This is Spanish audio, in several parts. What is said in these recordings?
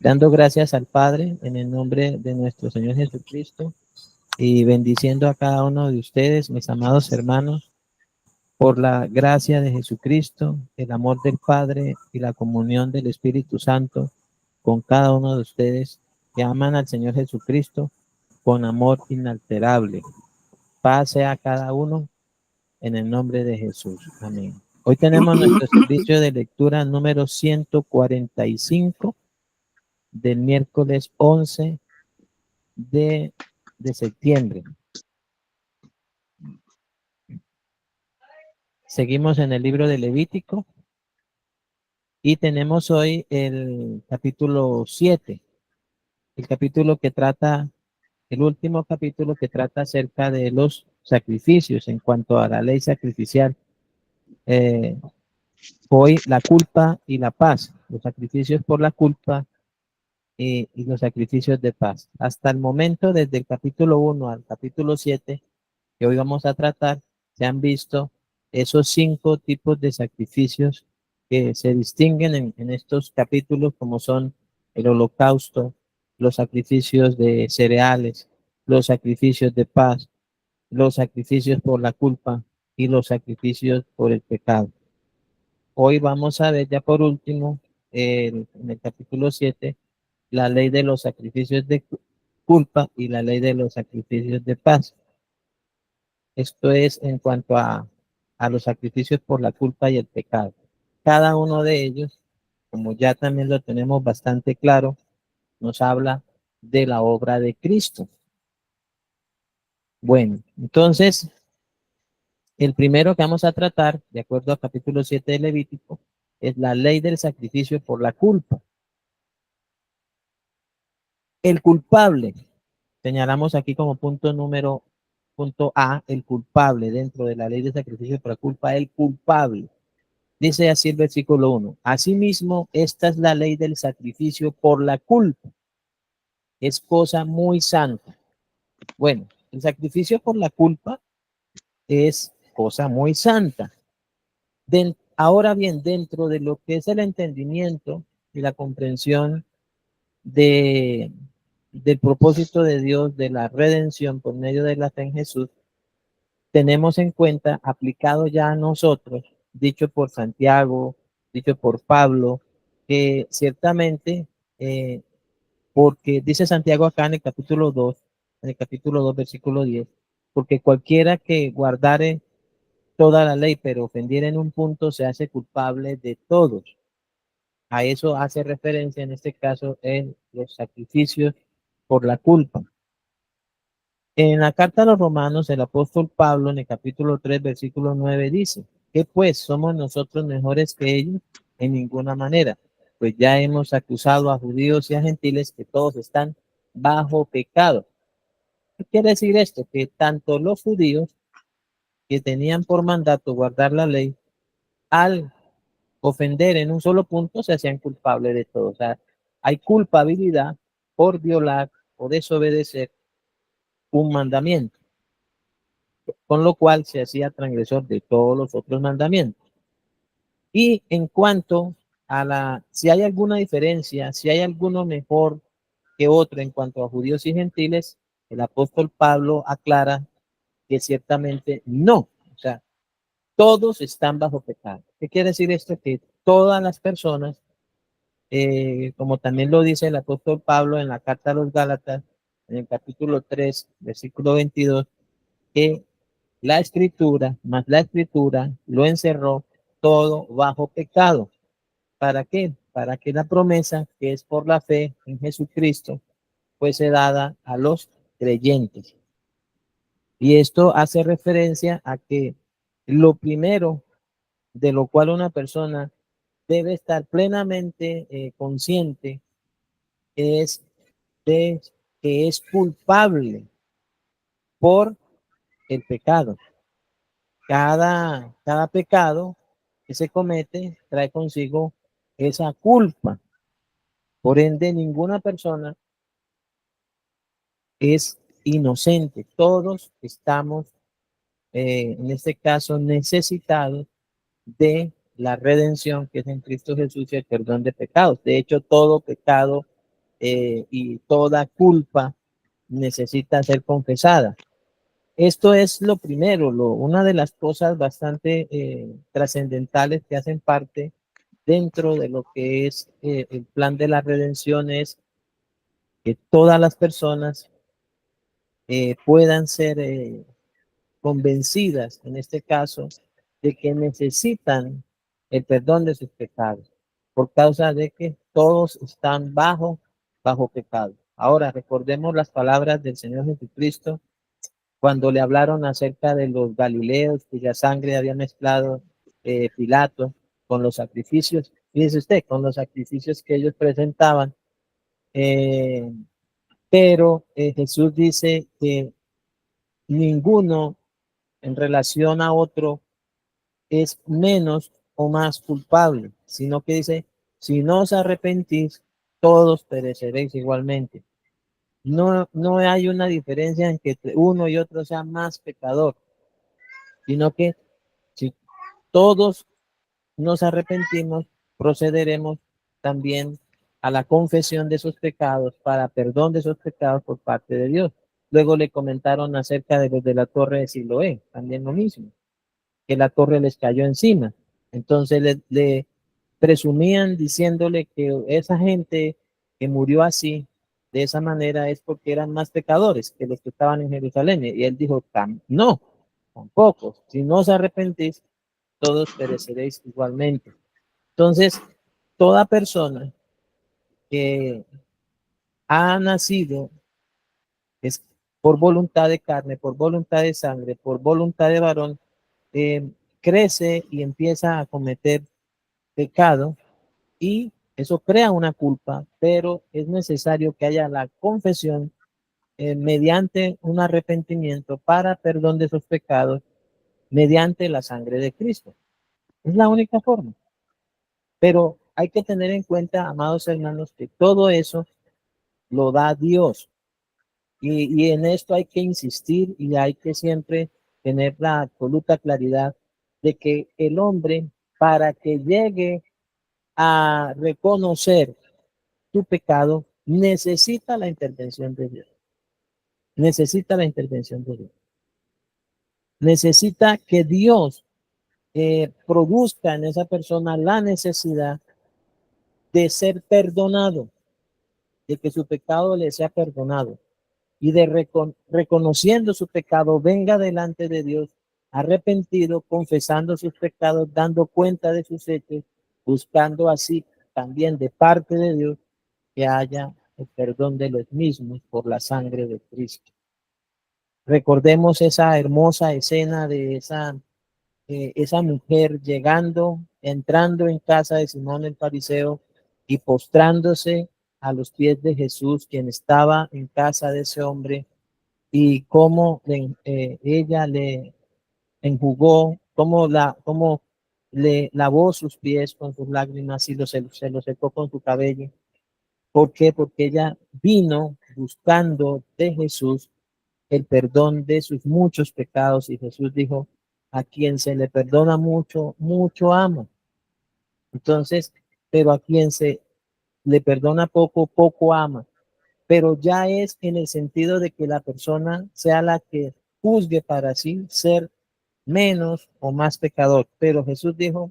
dando gracias al Padre en el nombre de nuestro Señor Jesucristo y bendiciendo a cada uno de ustedes, mis amados hermanos, por la gracia de Jesucristo, el amor del Padre y la comunión del Espíritu Santo con cada uno de ustedes que aman al Señor Jesucristo con amor inalterable. Paz sea a cada uno en el nombre de Jesús. Amén. Hoy tenemos nuestro servicio de lectura número 145 del miércoles 11 de septiembre. Seguimos en el libro de Levítico y tenemos hoy el capítulo 7, el capítulo que trata, el último capítulo que trata acerca de los sacrificios en cuanto a la ley sacrificial. Hoy la culpa y la paz, los sacrificios por la culpa y los sacrificios de paz. Hasta el momento, desde el capítulo 1 al capítulo 7, que hoy vamos a tratar, se han visto esos 5 tipos de sacrificios que se distinguen en estos capítulos, como son el holocausto, los sacrificios de cereales, los sacrificios de paz, los sacrificios por la culpa y los sacrificios por el pecado. Hoy vamos a ver ya por último, en el capítulo 7, la ley de los sacrificios de culpa y la ley de los sacrificios de paz. Esto es en cuanto a los sacrificios por la culpa y el pecado. Cada uno de ellos, como ya también lo tenemos bastante claro, nos habla de la obra de Cristo. Bueno, entonces, el primero que vamos a tratar, de acuerdo al capítulo 7 de Levítico, es la ley del sacrificio por la culpa. El culpable, señalamos aquí como punto A, el culpable dentro de la ley de sacrificio por la culpa, el culpable. Dice así el versículo 1. Asimismo, esta es la ley del sacrificio por la culpa. Es cosa muy santa. Bueno, el sacrificio por la culpa es cosa muy santa. Ahora bien, dentro de lo que es el entendimiento y la comprensión del propósito de Dios, de la redención por medio de la fe en Jesús, tenemos en cuenta, aplicado ya a nosotros, dicho por Santiago, dicho por Pablo, que ciertamente, porque dice Santiago acá en el capítulo 2, versículo 10, porque cualquiera que guardare toda la ley, pero ofendiera en un punto, se hace culpable de todos. A eso hace referencia en este caso en los sacrificios por la culpa. En la carta a los Romanos, el apóstol Pablo, en el capítulo 3, versículo 9, dice, ¿qué pues somos nosotros mejores que ellos? En ninguna manera, pues ya hemos acusado a judíos y a gentiles que todos están bajo pecado. ¿Qué quiere decir esto? Que tanto los judíos que tenían por mandato guardar la ley, al ofender en un solo punto, se hacían culpables de todo. O sea, hay culpabilidad por violar o desobedecer un mandamiento, con lo cual se hacía transgresor de todos los otros mandamientos. Y en cuanto a si hay alguna diferencia, si hay alguno mejor que otro en cuanto a judíos y gentiles, el apóstol Pablo aclara que ciertamente no. O sea, todos están bajo pecado. ¿Qué quiere decir esto? Que todas las personas, como también lo dice el apóstol Pablo en la carta a los Gálatas, en el capítulo 3, versículo 22, que la escritura, más la escritura, lo encerró todo bajo pecado. ¿Para qué? Para que la promesa, que es por la fe en Jesucristo, fuese dada a los creyentes. Y esto hace referencia a que lo primero de lo cual una persona debe estar plenamente consciente es de que es culpable por el pecado. Cada pecado que se comete trae consigo esa culpa. Por ende, ninguna persona es inocente. Todos estamos, en este caso, necesitados de la redención que es en Cristo Jesús y el perdón de pecados. De hecho, todo pecado y toda culpa necesita ser confesada. Esto es lo primero, una de las cosas bastante trascendentales que hacen parte dentro de lo que es el plan de la redención es que todas las personas puedan ser convencidas, en este caso, de que necesitan el perdón de sus pecados, por causa de que todos están bajo pecado. Ahora, recordemos las palabras del Señor Jesucristo cuando le hablaron acerca de los galileos cuya sangre había mezclado Pilato con los sacrificios. Fíjese usted, con los sacrificios que ellos presentaban. Eh, pero Jesús dice que ninguno en relación a otro es menos o más culpable, sino que dice, si no os arrepentís, todos pereceréis igualmente. No hay una diferencia en que uno y otro sea más pecador, sino que si todos nos arrepentimos, procederemos también a la confesión de esos pecados para perdón de esos pecados por parte de Dios. Luego le comentaron acerca de los de la torre de Siloé, también lo mismo, que la torre les cayó encima. Entonces le presumían diciéndole que esa gente que murió así, de esa manera, es porque eran más pecadores que los que estaban en Jerusalén. Y él dijo, no, tampoco. Si no os arrepentís, todos pereceréis igualmente. Entonces, toda persona que ha nacido es por voluntad de carne, por voluntad de sangre, por voluntad de varón, crece y empieza a cometer pecado y eso crea una culpa, pero es necesario que haya la confesión mediante un arrepentimiento para perdón de esos pecados mediante la sangre de Cristo. Es la única forma. Pero hay que tener en cuenta, amados hermanos, que todo eso lo da Dios. Y en esto hay que insistir y hay que siempre tener la absoluta claridad de que el hombre, para que llegue a reconocer su pecado, necesita la intervención de Dios. Necesita la intervención de Dios. Necesita que Dios produzca en esa persona la necesidad de ser perdonado, de que su pecado le sea perdonado y de reconociendo su pecado, venga delante de Dios arrepentido, confesando sus pecados, dando cuenta de sus hechos, buscando así también de parte de Dios que haya el perdón de los mismos por la sangre de Cristo. Recordemos esa hermosa escena de esa mujer llegando, entrando en casa de Simón el fariseo y postrándose a los pies de Jesús, quien estaba en casa de ese hombre, y cómo ella le enjugó, cómo le lavó sus pies con sus lágrimas y se los secó con su cabello. ¿Por qué? Porque ella vino buscando de Jesús el perdón de sus muchos pecados y Jesús dijo, a quien se le perdona mucho, mucho ama. Entonces, pero a quien se le perdona poco, poco ama. Pero ya es en el sentido de que la persona sea la que juzgue para sí ser menos o más pecador. Pero Jesús dijo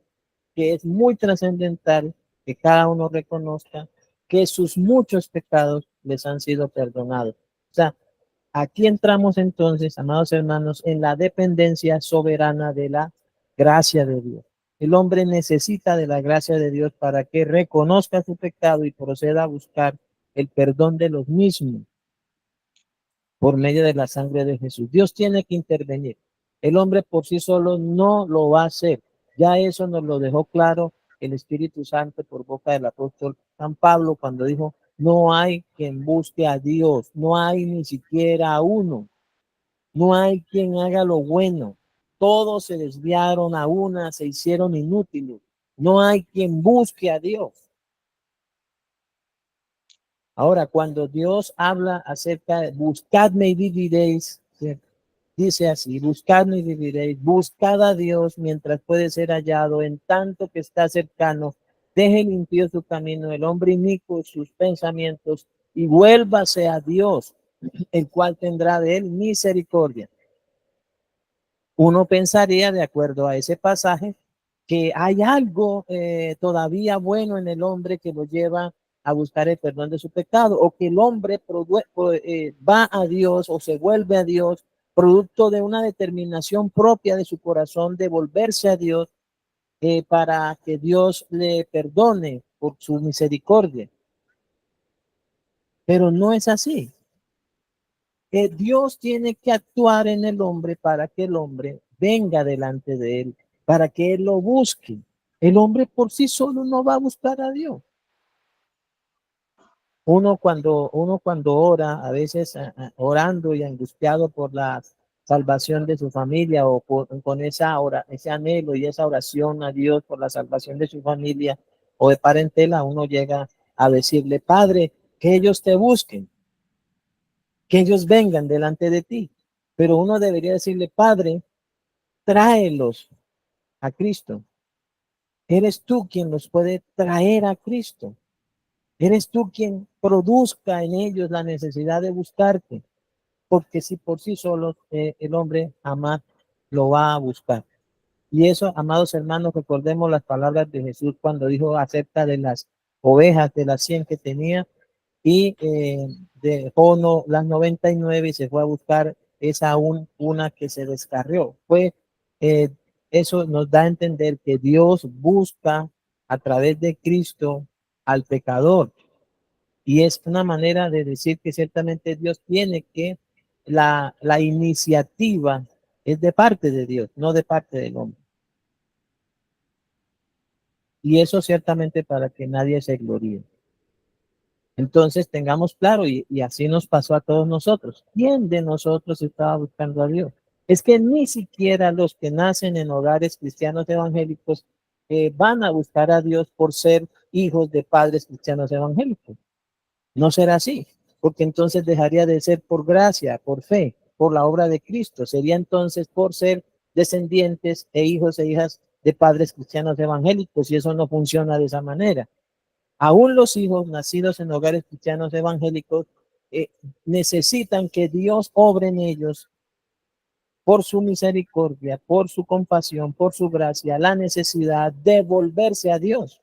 que es muy trascendental que cada uno reconozca que sus muchos pecados les han sido perdonados. O sea, aquí entramos entonces, amados hermanos, en la dependencia soberana de la gracia de Dios. El hombre necesita de la gracia de Dios para que reconozca su pecado y proceda a buscar el perdón de los mismos por medio de la sangre de Jesús. Dios tiene que intervenir. El hombre por sí solo no lo va a hacer. Ya eso nos lo dejó claro el Espíritu Santo por boca del apóstol San Pablo cuando dijo, no hay quien busque a Dios, no hay ni siquiera uno, no hay quien haga lo bueno. Todos se desviaron a una, se hicieron inútiles. No hay quien busque a Dios. Ahora, cuando Dios habla acerca de buscadme y viviréis, dice así, buscadme y viviréis, buscad a Dios mientras puede ser hallado, en tanto que está cercano, deje limpio su camino, el hombre inicuo sus pensamientos, y vuélvase a Dios, el cual tendrá de él misericordia. Uno pensaría, de acuerdo a ese pasaje, que hay algo todavía bueno en el hombre que lo lleva a buscar el perdón de su pecado, o que el hombre va a Dios o se vuelve a Dios producto de una determinación propia de su corazón de volverse a Dios para que Dios le perdone por su misericordia. Pero no es así. Dios tiene que actuar en el hombre para que el hombre venga delante de él, para que él lo busque. El hombre por sí solo no va a buscar a Dios. Uno cuando ora, a veces orando y angustiado por la salvación de su familia o con ese anhelo y esa oración a Dios por la salvación de su familia o de parentela, uno llega a decirle, Padre, que ellos te busquen, que ellos vengan delante de ti. Pero uno debería decirle, Padre, tráelos a Cristo. Eres tú quien los puede traer a Cristo. Eres tú quien produzca en ellos la necesidad de buscarte, porque si por sí solo el hombre jamás lo va a buscar. Y eso, amados hermanos, recordemos las palabras de Jesús cuando dijo acerca de las ovejas, de las 100 que tenía, y dejó las 99 y se fue a buscar esa una que se descarrió. Eh, Eso nos da a entender que Dios busca a través de Cristo al pecador. Y es una manera de decir que ciertamente Dios tiene que la iniciativa es de parte de Dios, no de parte del hombre. Y eso ciertamente para que nadie se gloríe. Entonces tengamos claro, y así nos pasó a todos nosotros. ¿Quién de nosotros estaba buscando a Dios? Es que ni siquiera los que nacen en hogares cristianos evangélicos van a buscar a Dios por ser hijos de padres cristianos evangélicos. No será así, porque entonces dejaría de ser por gracia, por fe, por la obra de Cristo. Sería entonces por ser descendientes e hijos e hijas de padres cristianos evangélicos, y eso no funciona de esa manera. Aún los hijos nacidos en hogares cristianos evangélicos eh, necesitan que Dios obre en ellos por su misericordia, por su compasión, por su gracia, la necesidad de volverse a Dios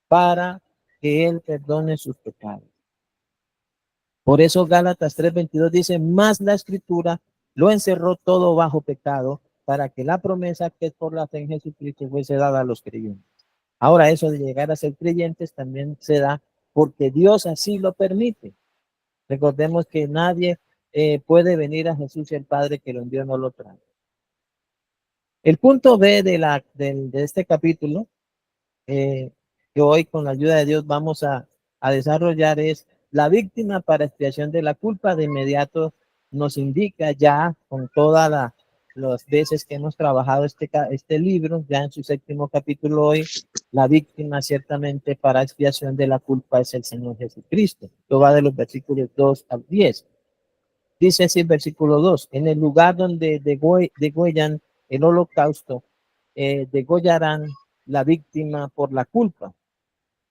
para que Él perdone sus pecados. Por eso Gálatas 3:22 dice, más la escritura lo encerró todo bajo pecado para que la promesa que es por la fe en Jesucristo fuese dada a los creyentes. Ahora eso de llegar a ser creyentes también se da porque Dios así lo permite. Recordemos que nadie puede venir a Jesús y el Padre que lo envió no lo trae. El punto B de este capítulo, que hoy con la ayuda de Dios vamos a desarrollar, es la víctima para expiación de la culpa. De inmediato nos indica ya con todas las veces que hemos trabajado este libro, ya en su 7º capítulo hoy, la víctima ciertamente para expiación de la culpa es el Señor Jesucristo. Esto va de los versículos 2 al 10. Dice así el versículo 2, en el lugar donde degüellan el holocausto, degollarán la víctima por la culpa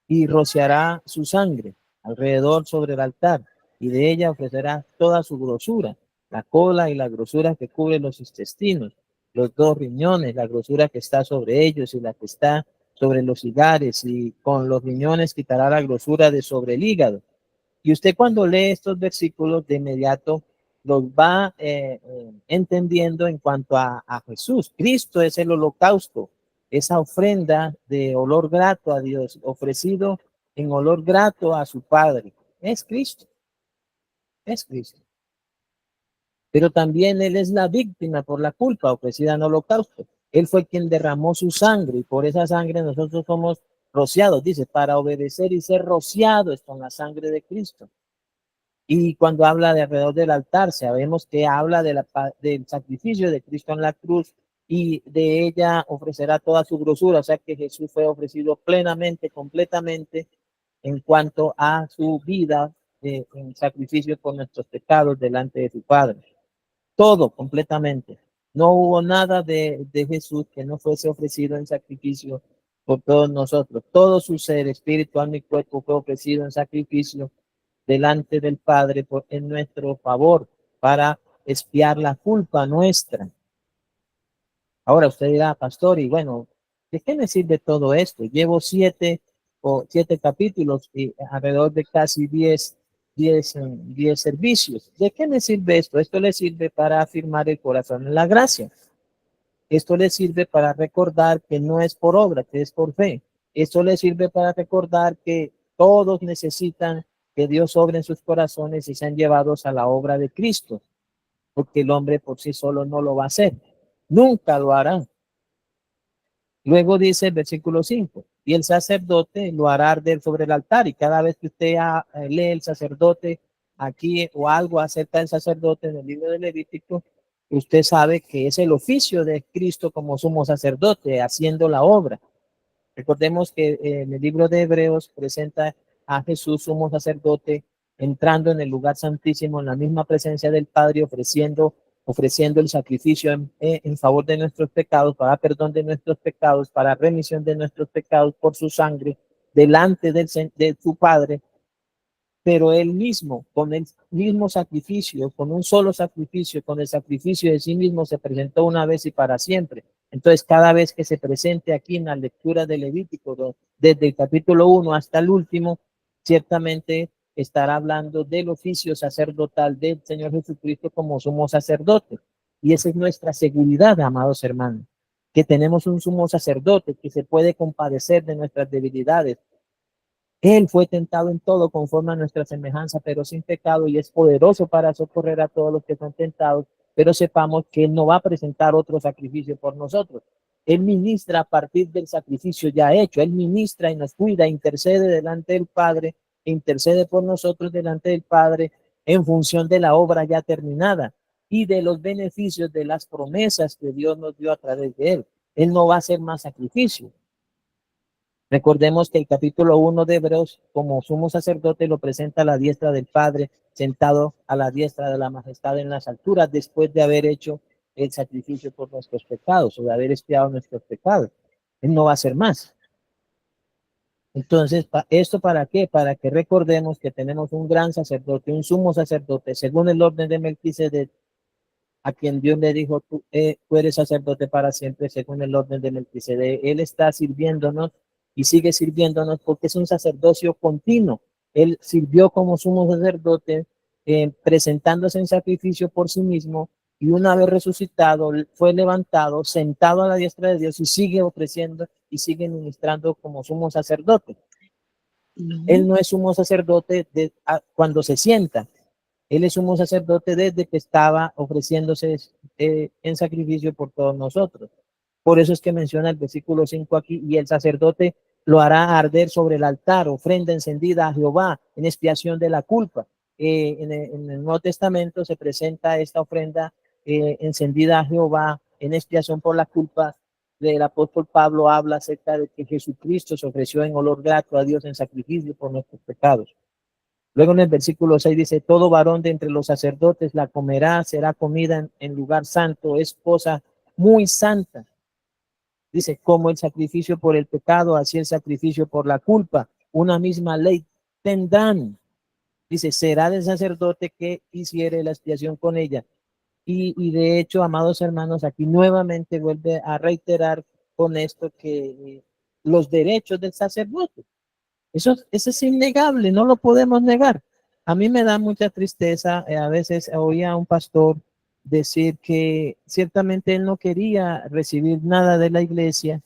y rociará su sangre alrededor sobre el altar, y de ella ofrecerá toda su grosura, la cola y la grosura que cubre los intestinos, los 2 riñones, la grosura que está sobre ellos y la que está sobre los higares, y con los riñones quitará la grosura de sobre el hígado. Y usted cuando lee estos versículos de inmediato los va entendiendo en cuanto a Jesús. Cristo es el holocausto, esa ofrenda de olor grato a Dios, ofrecido en olor grato a su Padre. Es Cristo, es Cristo. Pero también Él es la víctima por la culpa ofrecida en holocausto. Él fue quien derramó su sangre y por esa sangre nosotros somos rociados. Dice, para obedecer y ser rociados con la sangre de Cristo. Y cuando habla de alrededor del altar, sabemos que habla del sacrificio de Cristo en la cruz y de ella ofrecerá toda su grosura. O sea que Jesús fue ofrecido plenamente, completamente en cuanto a su vida en sacrificio por nuestros pecados delante de su Padre. Todo completamente. No hubo nada de Jesús que no fuese ofrecido en sacrificio por todos nosotros. Todo su ser, espíritu, alma y cuerpo fue ofrecido en sacrificio delante del Padre en nuestro favor para expiar la culpa nuestra. Ahora usted dirá, pastor, y bueno, ¿de qué me sirve todo esto? Llevo siete capítulos y alrededor de casi 10 servicios. ¿De qué me sirve esto? Esto le sirve para afirmar el corazón en la gracia. Esto le sirve para recordar que no es por obra, que es por fe. Esto le sirve para recordar que todos necesitan que Dios obre en sus corazones y sean llevados a la obra de Cristo, porque el hombre por sí solo no lo va a hacer. Nunca lo hará. Luego dice el versículo 5, y el sacerdote lo hará arder sobre el altar, y cada vez que usted lee el sacerdote aquí o algo acerca del sacerdote en el libro de Levítico, usted sabe que es el oficio de Cristo como sumo sacerdote haciendo la obra. Recordemos que en el libro de Hebreos presenta a Jesús sumo sacerdote entrando en el lugar santísimo en la misma presencia del Padre, ofreciendo el sacrificio en favor de nuestros pecados, para perdón de nuestros pecados, para remisión de nuestros pecados por su sangre, delante de su Padre. Pero él mismo, con el mismo sacrificio, con un solo sacrificio, con el sacrificio de sí mismo, se presentó una vez y para siempre. Entonces, cada vez que se presente aquí en la lectura de Levítico, desde el capítulo 1 hasta el último, ciertamente estará hablando del oficio sacerdotal del Señor Jesucristo como sumo sacerdote. Y esa es nuestra seguridad, amados hermanos, que tenemos un sumo sacerdote que se puede compadecer de nuestras debilidades. Él fue tentado en todo conforme a nuestra semejanza, pero sin pecado, y es poderoso para socorrer a todos los que son tentados, pero sepamos que Él no va a presentar otro sacrificio por nosotros. Él ministra a partir del sacrificio ya hecho. Él ministra y nos cuida, intercede delante del Padre, intercede por nosotros delante del Padre en función de la obra ya terminada y de los beneficios de las promesas que Dios nos dio a través de Él. Él no va a hacer más sacrificio. Recordemos que el capítulo 1 de Hebreos, como sumo sacerdote, lo presenta a la diestra del Padre, sentado a la diestra de la majestad en las alturas, después de haber hecho el sacrificio por nuestros pecados, o de haber expiado nuestros pecados. Él no va a hacer más. Entonces, ¿esto para qué? Para que recordemos que tenemos un gran sacerdote, un sumo sacerdote, según el orden de Melquisedec, a quien Dios le dijo, tú eres sacerdote para siempre, según el orden de Melquisedec. Él está sirviéndonos y sigue sirviéndonos porque es un sacerdocio continuo. Él sirvió como sumo sacerdote, presentándose en sacrificio por sí mismo, y una vez resucitado, fue levantado, sentado a la diestra de Dios, y sigue ofreciendo y sigue ministrando como sumo sacerdote. Él no es sumo sacerdote cuando se sienta. Él es sumo sacerdote desde que estaba ofreciéndose en sacrificio por todos nosotros. Por eso es que menciona el versículo 5 aquí, y el sacerdote lo hará arder sobre el altar, ofrenda encendida a Jehová en expiación de la culpa. En el Nuevo Testamento se presenta esta ofrenda encendida a Jehová en expiación por la culpa. El apóstol Pablo habla acerca de que Jesucristo se ofreció en olor grato a Dios en sacrificio por nuestros pecados. Luego en el versículo 6 dice, todo varón de entre los sacerdotes la comerá, será comida en lugar santo, es cosa muy santa. Dice, como el sacrificio por el pecado, así el sacrificio por la culpa, una misma ley tendrán. Dice, será del sacerdote que hiciere la expiación con ella. Y de hecho, amados hermanos, aquí nuevamente vuelve a reiterar con esto que los derechos del sacerdote. Eso es innegable, no lo podemos negar. A mí me da mucha tristeza, a veces oía a un pastor decir que ciertamente él no quería recibir nada de la iglesia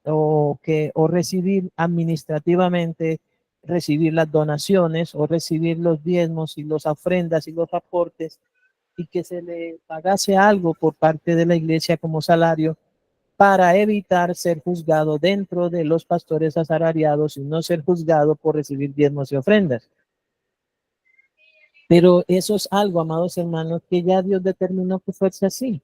o recibir administrativamente, recibir las donaciones o recibir los diezmos y las ofrendas y los aportes, y que se le pagase algo por parte de la iglesia como salario, para evitar ser juzgado dentro de los pastores asalariados y no ser juzgado por recibir diezmos y ofrendas. Pero eso es algo, amados hermanos, que ya Dios determinó que fuese así.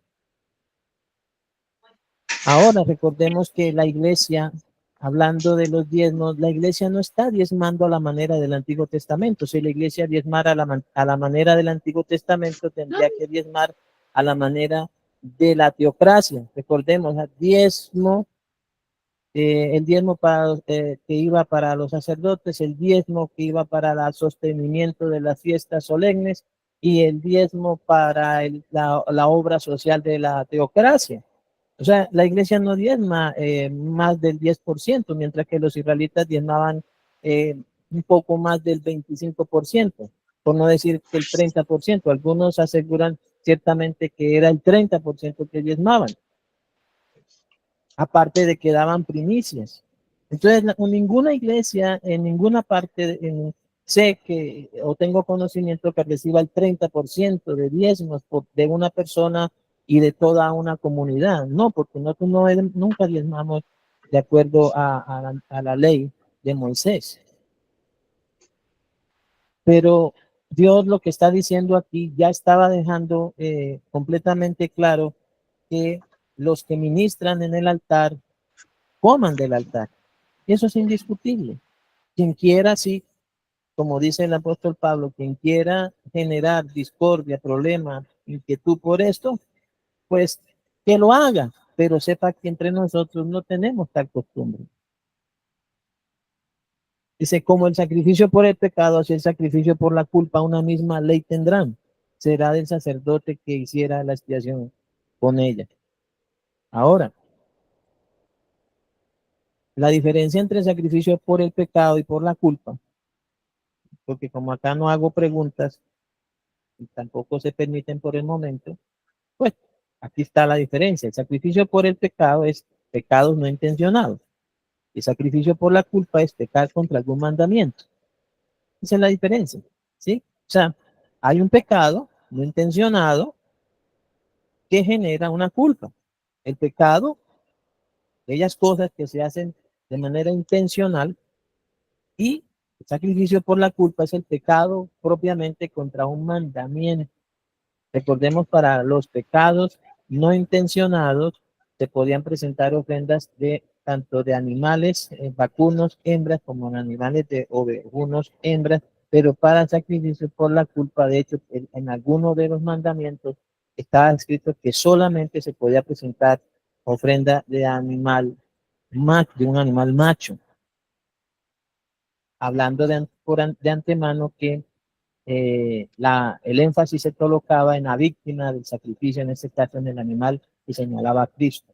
Ahora recordemos que la iglesia, hablando de los diezmos, la iglesia no está diezmando a la manera del Antiguo Testamento. Si la iglesia diezmara a la manera del Antiguo Testamento, tendría que diezmar a la manera de la teocracia. Recordemos, diezmo el diezmo para, que iba para los sacerdotes, el diezmo que iba para el sostenimiento de las fiestas solemnes y el diezmo para la obra social de la teocracia. O sea, la iglesia no diezma más del 10%, mientras que los israelitas diezmaban un poco más del 25%, por no decir que el 30%. Algunos aseguran ciertamente que era el 30% que diezmaban, aparte de que daban primicias. Entonces, ninguna iglesia en ninguna parte sé que o tengo conocimiento que reciba el 30% de diezmos de una persona y de toda una comunidad. No, porque nosotros nunca diezmamos de acuerdo a la ley de Moisés. Pero Dios lo que está diciendo aquí ya estaba dejando completamente claro que los que ministran en el altar coman del altar. Eso es indiscutible. Quien quiera, sí, como dice el apóstol Pablo, quien quiera generar discordia, problema, inquietud por esto, pues que lo haga, pero sepa que entre nosotros no tenemos tal costumbre. Dice, como el sacrificio por el pecado, así el sacrificio por la culpa, una misma ley tendrán. Será del sacerdote que hiciera la expiación con ella. Ahora, la diferencia entre el sacrificio por el pecado y por la culpa, porque como acá no hago preguntas y tampoco se permiten por el momento, pues aquí está la diferencia. El sacrificio por el pecado es pecados no intencionados. El sacrificio por la culpa es pecar contra algún mandamiento. Esa es la diferencia, ¿sí? O sea, hay un pecado no intencionado que genera una culpa. El pecado, aquellas cosas que se hacen de manera intencional, y el sacrificio por la culpa es el pecado propiamente contra un mandamiento. Recordemos, para los pecados no intencionados se podían presentar ofrendas de tanto de animales vacunos hembras como de animales de ovejunos hembras, pero para sacrificio por la culpa, de hecho, en alguno de los mandamientos estaba escrito que solamente se podía presentar ofrenda de animal de un animal macho, hablando de antemano que el énfasis se colocaba en la víctima del sacrificio, en este caso en el animal, y señalaba a Cristo.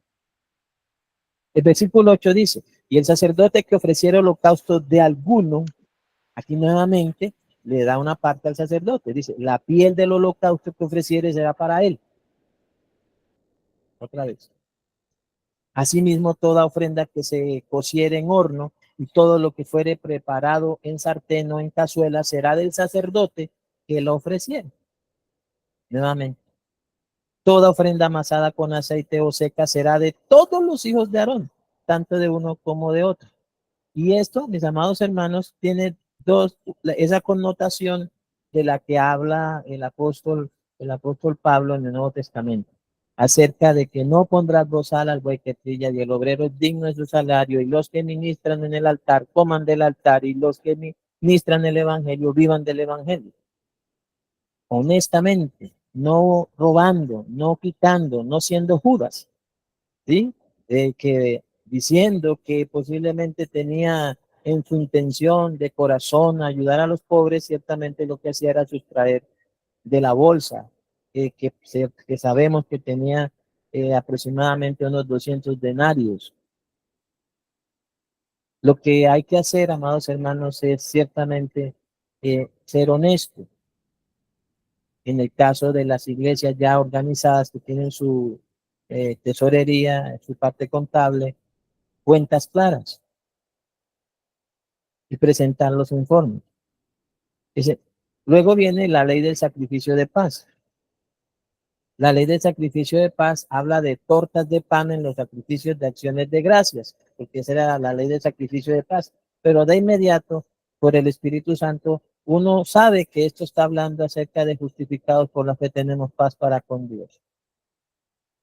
El versículo 8 dice, y el sacerdote que ofreciera holocausto de alguno, aquí nuevamente le da una parte al sacerdote, dice, la piel del holocausto que ofreciere será para él. Otra vez. Asimismo, toda ofrenda que se cociere en horno y todo lo que fuere preparado en sartén o en cazuela será del sacerdote que lo ofreciera. Nuevamente. Toda ofrenda amasada con aceite o seca será de todos los hijos de Aarón, tanto de uno como de otro. Y esto, mis amados hermanos, tiene esa connotación de la que habla el apóstol Pablo en el Nuevo Testamento, acerca de que no pondrás bozal al buey que trilla, y el obrero es digno de su salario, y los que ministran en el altar coman del altar, y los que ministran el evangelio vivan del evangelio. Honestamente, no robando, no quitando, no siendo Judas, ¿sí? Que diciendo que posiblemente tenía en su intención de corazón ayudar a los pobres, ciertamente lo que hacía era sustraer de la bolsa, que sabemos que tenía aproximadamente unos 200 denarios. Lo que hay que hacer, amados hermanos, es ciertamente ser honesto. En el caso de las iglesias ya organizadas que tienen su tesorería, su parte contable, cuentas claras y presentar los informes. Luego viene la ley del sacrificio de paz. La ley del sacrificio de paz habla de tortas de pan en los sacrificios de acciones de gracias, porque esa era la ley del sacrificio de paz. Pero de inmediato, por el Espíritu Santo, uno sabe que esto está hablando acerca de justificados por la fe tenemos paz para con Dios.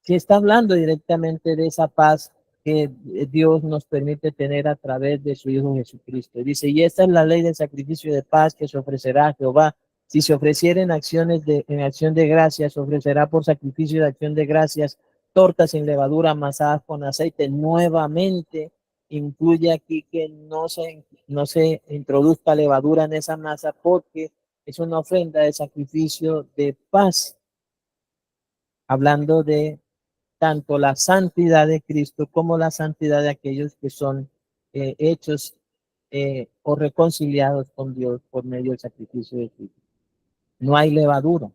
Si está hablando directamente de esa paz que Dios nos permite tener a través de su Hijo Jesucristo. Dice, y esta es la ley del sacrificio de paz que se ofrecerá a Jehová. Si se ofreciera en acción de gracias, se ofrecerá por sacrificio de acción de gracias tortas sin levadura amasadas con aceite. Nuevamente, incluye aquí que no se introduzca levadura en esa masa porque es una ofrenda de sacrificio de paz, hablando de tanto la santidad de Cristo como la santidad de aquellos que son hechos o reconciliados con Dios por medio del sacrificio de Cristo. No hay levadura.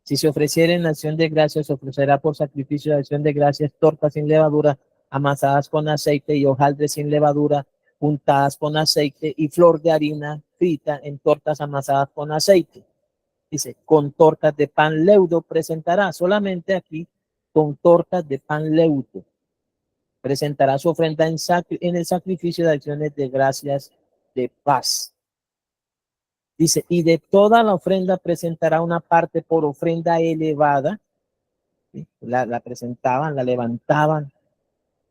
Si se ofreciera en acción de gracias, se ofrecerá por sacrificio de acción de gracias tortas sin levadura, amasadas con aceite y hojaldres sin levadura, untadas con aceite y flor de harina frita en tortas amasadas con aceite. Dice, con tortas de pan leudo presentará, solamente aquí con tortas de pan leudo. Presentará su ofrenda en el sacrificio de acciones de gracias de paz. Dice, y de toda la ofrenda presentará una parte por ofrenda elevada. ¿Sí? La presentaban, la levantaban.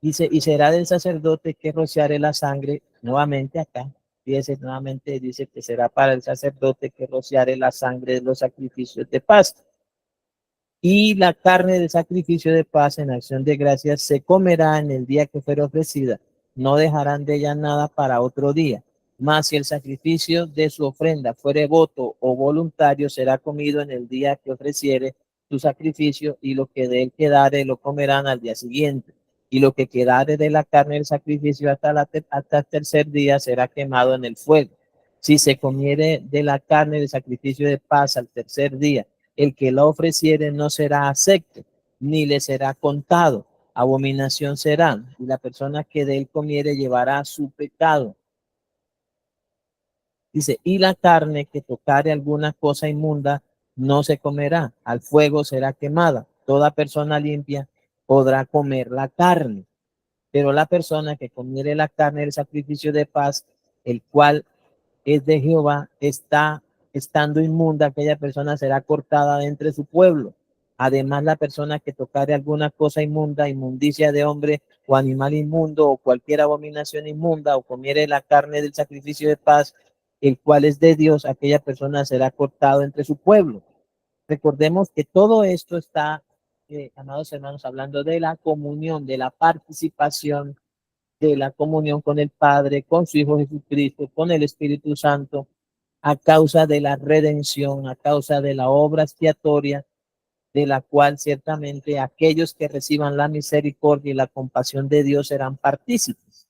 Dice, y será del sacerdote que rociare la sangre, nuevamente acá. Fíjese, nuevamente dice que será para el sacerdote que rociare la sangre de los sacrificios de paz. Y la carne del sacrificio de paz en acción de gracias se comerá en el día que fuera ofrecida. No dejarán de ella nada para otro día. Mas si el sacrificio de su ofrenda fuere voto o voluntario, será comido en el día que ofreciere su sacrificio, y lo que de él quedare lo comerán al día siguiente. Y lo que quedare de la carne del sacrificio hasta el tercer día será quemado en el fuego. Si se comiere de la carne del sacrificio de paz al tercer día, el que la ofreciere no será acepto, ni le será contado. Abominación será, y la persona que de él comiere llevará su pecado. Dice, y la carne que tocare alguna cosa inmunda no se comerá, al fuego será quemada. Toda persona limpia podrá comer la carne, pero la persona que comiere la carne del sacrificio de paz, el cual es de Jehová, estando inmunda, aquella persona será cortada de entre su pueblo. Además, la persona que tocare alguna cosa inmunda, inmundicia de hombre o animal inmundo o cualquier abominación inmunda, o comiere la carne del sacrificio de paz, el cual es de Dios, aquella persona será cortado entre su pueblo. Recordemos que todo esto está, amados hermanos, hablando de la comunión, de la participación, de la comunión con el Padre, con su Hijo Jesucristo, con el Espíritu Santo, a causa de la redención, a causa de la obra expiatoria, de la cual ciertamente aquellos que reciban la misericordia y la compasión de Dios serán partícipes.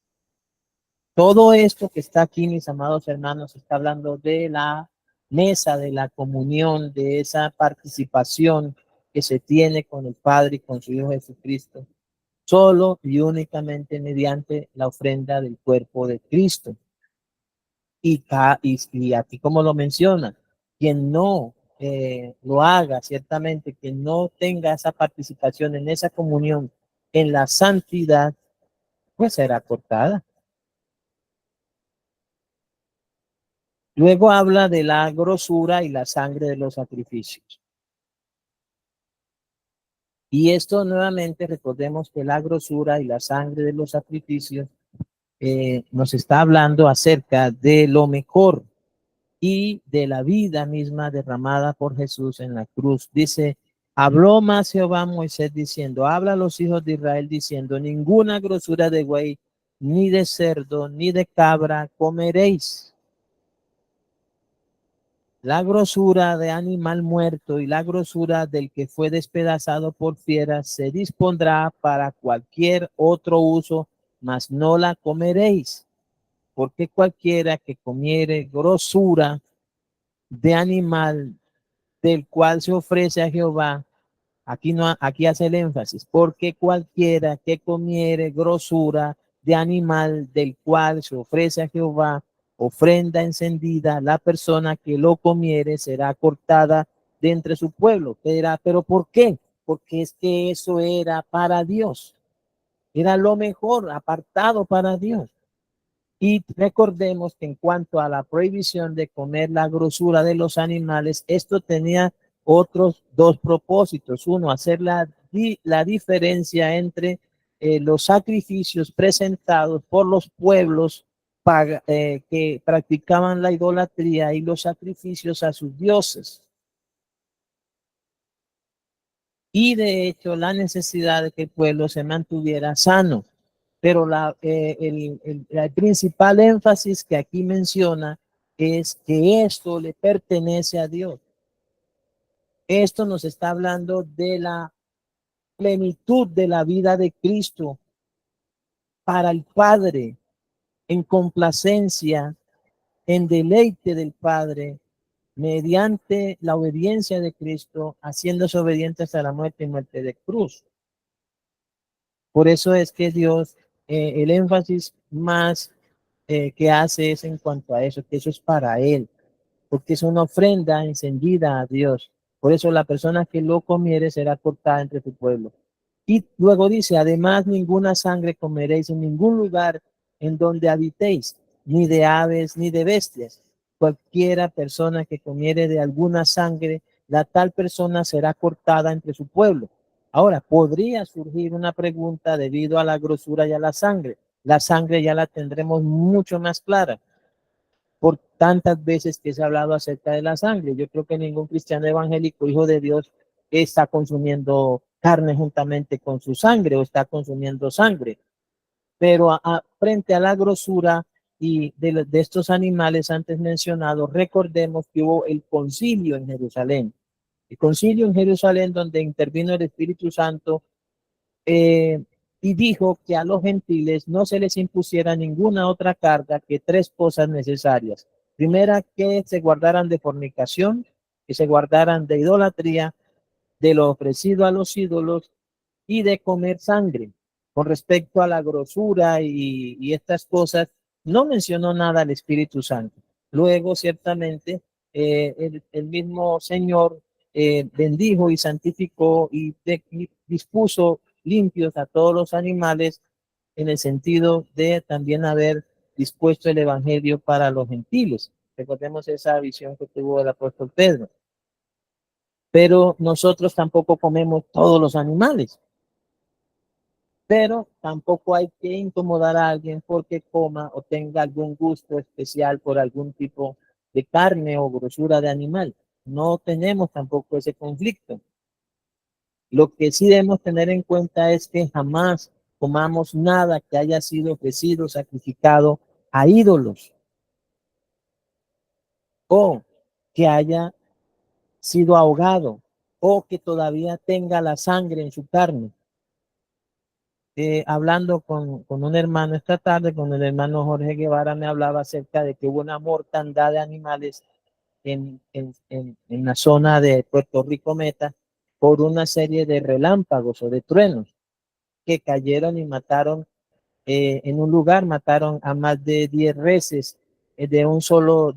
Todo esto que está aquí, mis amados hermanos, está hablando de la mesa, de la comunión, de esa participación que se tiene con el Padre y con su Hijo Jesucristo, solo y únicamente mediante la ofrenda del cuerpo de Cristo. Y aquí como lo menciona, quien no lo haga, ciertamente, quien no tenga esa participación en esa comunión, en la santidad, pues será cortada. Luego habla de la grosura y la sangre de los sacrificios. Y esto nuevamente recordemos que la grosura y la sangre de los sacrificios nos está hablando acerca de lo mejor y de la vida misma derramada por Jesús en la cruz. Dice, habló más Jehová a Moisés diciendo, habla a los hijos de Israel diciendo, ninguna grosura de buey, ni de cerdo, ni de cabra comeréis. La grosura de animal muerto y la grosura del que fue despedazado por fieras se dispondrá para cualquier otro uso, mas no la comeréis, porque cualquiera que comiere grosura de animal del cual se ofrece a Jehová, aquí no, aquí hace el énfasis, porque cualquiera que comiere grosura de animal del cual se ofrece a Jehová, ofrenda encendida, la persona que lo comiere será cortada de entre su pueblo. Pero ¿por qué? Porque es que eso era para Dios, era lo mejor, apartado para Dios. Y recordemos que en cuanto a la prohibición de comer la grosura de los animales, esto tenía otros dos propósitos. Uno, hacer la diferencia entre los sacrificios presentados por los pueblos que practicaban la idolatría y los sacrificios a sus dioses. Y de hecho, la necesidad de que el pueblo se mantuviera sano. Pero el principal énfasis que aquí menciona es que esto le pertenece a Dios. Esto nos está hablando de la plenitud de la vida de Cristo para el Padre, en complacencia, en deleite del Padre, mediante la obediencia de Cristo, haciéndose obediente hasta la muerte y muerte de cruz. Por eso es que Dios, el énfasis más que hace es en cuanto a eso, que eso es para Él, porque es una ofrenda encendida a Dios. Por eso la persona que lo comiere será cortada entre tu pueblo. Y luego dice, además ninguna sangre comeréis en ningún lugar en donde habitéis, ni de aves ni de bestias. Cualquiera persona que comiere de alguna sangre, la tal persona será cortada entre su pueblo. Ahora, podría surgir una pregunta debido a la grosura y a la sangre. La sangre ya la tendremos mucho más clara por tantas veces que se ha hablado acerca de la sangre. Yo creo que ningún cristiano evangélico, hijo de Dios, está consumiendo carne juntamente con su sangre o está consumiendo sangre. Pero frente a la grosura y de estos animales antes mencionados, recordemos que hubo el concilio en Jerusalén. El concilio en Jerusalén donde intervino el Espíritu Santo y dijo que a los gentiles no se les impusiera ninguna otra carga que tres cosas necesarias. Primera, que se guardaran de fornicación, que se guardaran de idolatría, de lo ofrecido a los ídolos y de comer sangre. Con respecto a la grosura y estas cosas, no mencionó nada el Espíritu Santo. Luego, ciertamente, el mismo Señor bendijo y santificó y dispuso limpios a todos los animales en el sentido de también haber dispuesto el Evangelio para los gentiles. Recordemos esa visión que tuvo el apóstol Pedro. Pero nosotros tampoco comemos todos los animales. Pero tampoco hay que incomodar a alguien porque coma o tenga algún gusto especial por algún tipo de carne o grosura de animal. No tenemos tampoco ese conflicto. Lo que sí debemos tener en cuenta es que jamás comamos nada que haya sido ofrecido, sacrificado a ídolos o que haya sido ahogado o que todavía tenga la sangre en su carne. Hablando con un hermano esta tarde, con el hermano Jorge Guevara, me hablaba acerca de que hubo una mortandad de animales en la zona de Puerto Rico Meta por una serie de relámpagos o de truenos que cayeron y mataron en un lugar, mataron a más de 10 reses de un solo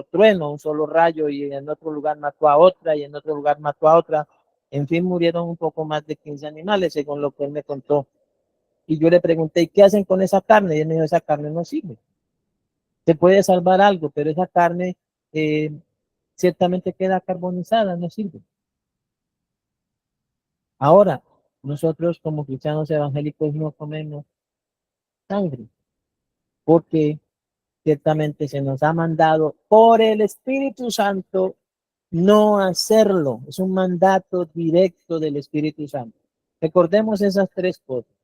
trueno, un solo rayo, y en otro lugar mató a otra, y en otro lugar mató a otra. En fin, murieron un poco más de 15 animales, según lo que él me contó. Y yo le pregunté, ¿y qué hacen con esa carne? Y él me dijo, esa carne no sirve. Se puede salvar algo, pero esa carne eh, ciertamente queda carbonizada, no sirve. Ahora, nosotros como cristianos evangélicos no comemos sangre, porque ciertamente se nos ha mandado por el Espíritu Santo no hacerlo. Es un mandato directo del Espíritu Santo. Recordemos esas tres cosas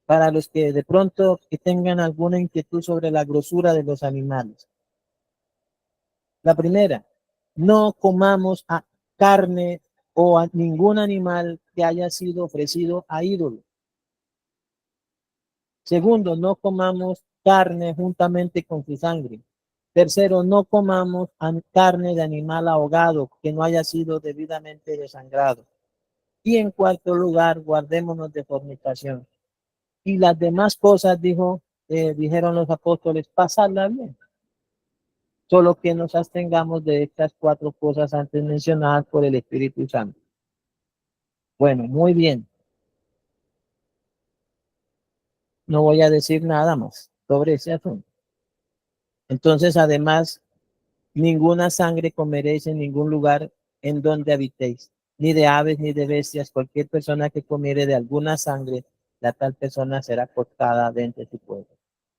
para los que de pronto que tengan alguna inquietud sobre la grosura de los animales. La primera, no comamos carne o a ningún animal que haya sido ofrecido a ídolos. Segundo, no comamos carne juntamente con su sangre. Tercero, no comamos carne de animal ahogado que no haya sido debidamente desangrado. Y en cuarto lugar, guardémonos de fornicación. Y las demás cosas, dijeron los apóstoles, pasarla bien. Solo que nos abstengamos de estas cuatro cosas antes mencionadas por el Espíritu Santo. Bueno, muy bien. No voy a decir nada más sobre ese asunto. Entonces, además, ninguna sangre comeréis en ningún lugar en donde habitéis, ni de aves ni de bestias. Cualquier persona que comiere de alguna sangre, la tal persona será cortada de entre su pueblo.